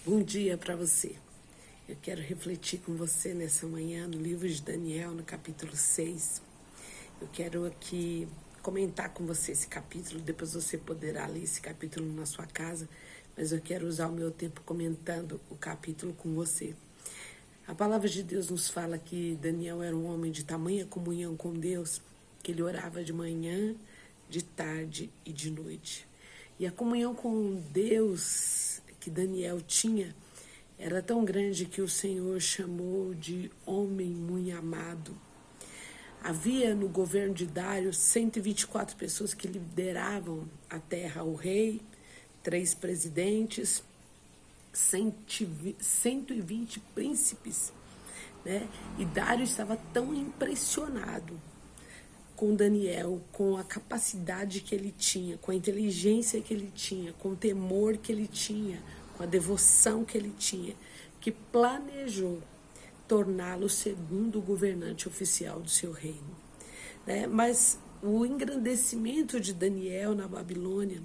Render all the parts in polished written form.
Bom dia para você. Eu quero refletir com você nessa manhã no livro de Daniel, no capítulo 6. Eu quero aqui comentar com você esse capítulo, depois você poderá ler esse capítulo na sua casa, mas eu quero usar o meu tempo comentando o capítulo com você. A palavra de Deus nos fala que Daniel era um homem de tamanha comunhão com Deus, que ele orava de manhã, de tarde e de noite. E a comunhão com Deus que Daniel tinha era tão grande que o Senhor chamou de homem muito amado. Havia no governo de Dário 124 pessoas que lideravam a terra, o rei, 3 presidentes, 120 príncipes, né? E Dário estava tão impressionado com Daniel, com a capacidade que ele tinha, com a inteligência que ele tinha, com o temor que ele tinha, com a devoção que ele tinha, que planejou torná-lo o segundo governante oficial do seu reino, né? Mas o engrandecimento de Daniel na Babilônia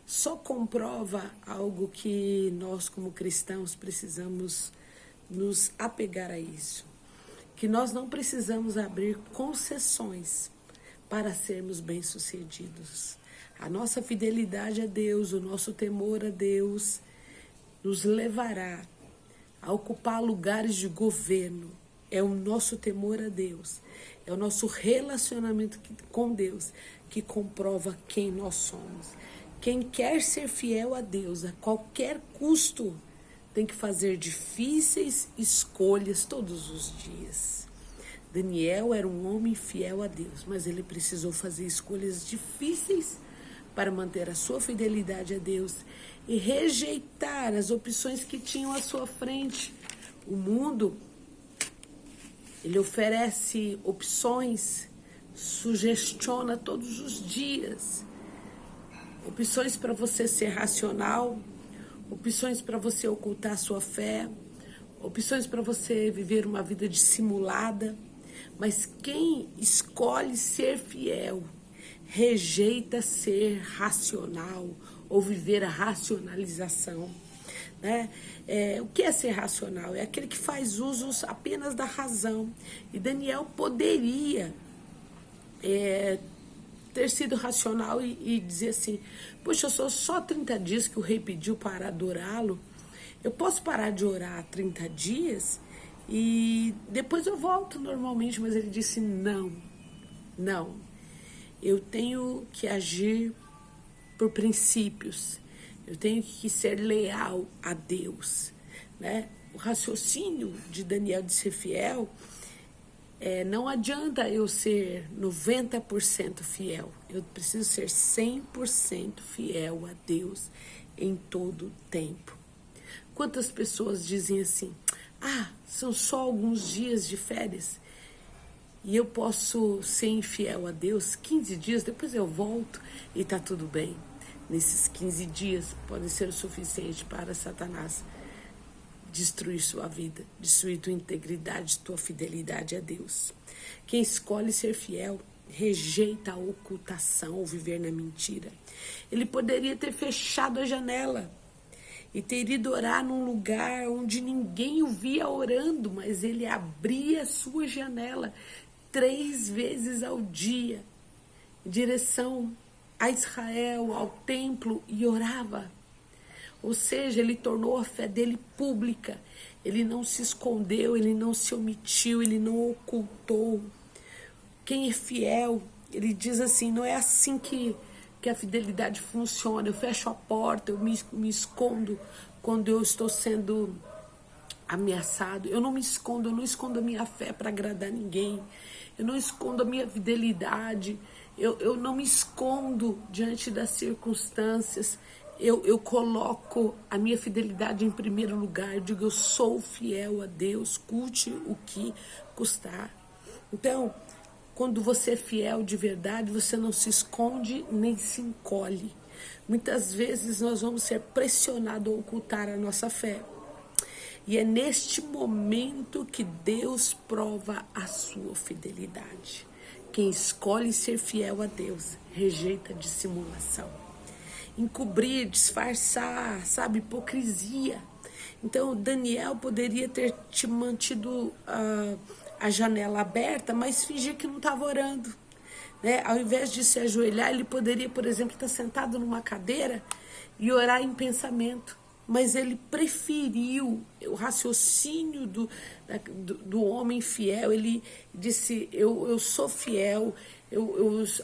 só comprova algo que nós, como cristãos, precisamos nos apegar a isso, que nós não precisamos abrir concessões para sermos bem-sucedidos. A nossa fidelidade a Deus, o nosso temor a Deus, nos levará a ocupar lugares de governo. É o nosso temor a Deus, é o nosso relacionamento com Deus que comprova quem nós somos. Quem quer ser fiel a Deus a qualquer custo tem que fazer difíceis escolhas todos os dias. Daniel era um homem fiel a Deus, mas ele precisou fazer escolhas difíceis para manter a sua fidelidade a Deus e rejeitar as opções que tinham à sua frente. O mundo, ele oferece opções, sugestiona todos os dias. Opções para você ser racional, opções para você ocultar a sua fé, opções para você viver uma vida dissimulada. Mas quem escolhe ser fiel, rejeita ser racional ou viver a racionalização, né? O que é ser racional? É aquele que faz usos apenas da razão. E Daniel poderia ter sido racional e dizer assim: poxa, só 30 dias que o rei pediu para adorá-lo, eu posso parar de orar 30 dias e depois eu volto normalmente. Mas ele disse: não, eu tenho que agir por princípios, eu tenho que ser leal a Deus, né? O raciocínio de Daniel de ser fiel, não adianta eu ser 90% fiel, eu preciso ser 100% fiel a Deus em todo tempo. Quantas pessoas dizem assim: são só alguns dias de férias e eu posso ser infiel a Deus 15 dias, depois eu volto e tá tudo bem. Nesses 15 dias podem ser o suficiente para Satanás destruir sua vida, destruir tua integridade, tua fidelidade a Deus. Quem escolhe ser fiel rejeita a ocultação ou viver na mentira. Ele poderia ter fechado a janela e ter ido orar num lugar onde ninguém o via orando, mas ele abria a sua janela 3 vezes ao dia em direção a Israel, ao templo, e orava. Ou seja, ele tornou a fé dele pública. Ele não se escondeu, ele não se omitiu, ele não ocultou. Quem é fiel, ele diz assim: não é assim que a fidelidade funciona. Eu fecho a porta, eu me escondo quando eu estou sendo ameaçado. Eu não me escondo, eu não escondo a minha fé para agradar ninguém. Eu não escondo a minha fidelidade. Eu não me escondo diante das circunstâncias. Eu coloco a minha fidelidade em primeiro lugar. Eu digo: eu sou fiel a Deus, custe o que custar. Então, quando você é fiel de verdade, você não se esconde nem se encolhe. Muitas vezes nós vamos ser pressionados a ocultar a nossa fé. E é neste momento que Deus prova a sua fidelidade. Quem escolhe ser fiel a Deus rejeita a dissimulação. Encobrir, disfarçar, hipocrisia. Então, Daniel poderia ter te mantido a janela aberta, mas fingir que não estava orando. Né? Ao invés de se ajoelhar, ele poderia, por exemplo, estar sentado numa cadeira e orar em pensamento. Mas ele preferiu o raciocínio do homem fiel. Ele disse, eu sou fiel,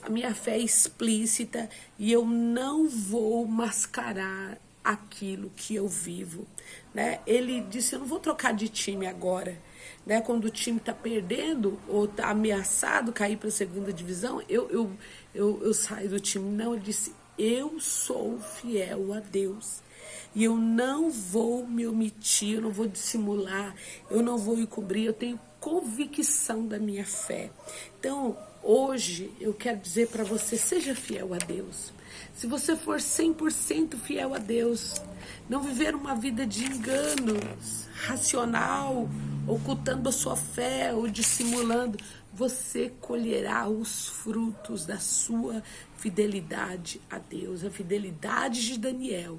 a minha fé é explícita e eu não vou mascarar aquilo que eu vivo. Né? Ele disse, eu não vou trocar de time agora. Né? Quando o time está perdendo ou está ameaçado cair para a segunda divisão, eu saio do time. Não, ele disse, eu sou fiel a Deus. E eu não vou me omitir, eu não vou dissimular, eu não vou encobrir, eu tenho convicção da minha fé. Então, hoje, eu quero dizer para você, seja fiel a Deus. Se você for 100% fiel a Deus, não viver uma vida de enganos, racional, ocultando a sua fé ou dissimulando, você colherá os frutos da sua fidelidade a Deus. A fidelidade de Daniel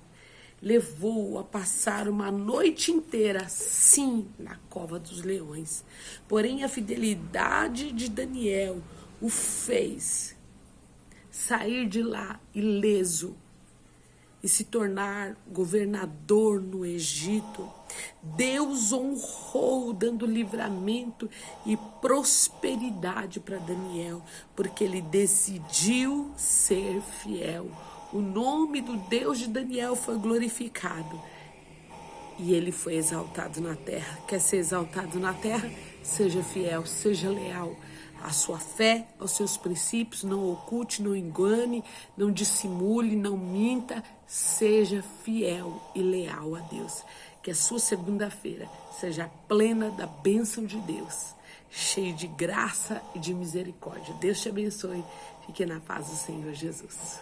levou-o a passar uma noite inteira, sim, na cova dos leões. Porém, a fidelidade de Daniel o fez sair de lá ileso e se tornar governador no Egito. Deus honrou, dando livramento e prosperidade para Daniel, porque ele decidiu ser fiel. O nome do Deus de Daniel foi glorificado e ele foi exaltado na terra. Quer ser exaltado na terra? Seja fiel, seja leal à sua fé, aos seus princípios, não oculte, não engane, não dissimule, não minta, seja fiel e leal a Deus. Que a sua segunda-feira seja plena da bênção de Deus, cheio de graça e de misericórdia. Deus te abençoe. Fique na paz do Senhor Jesus.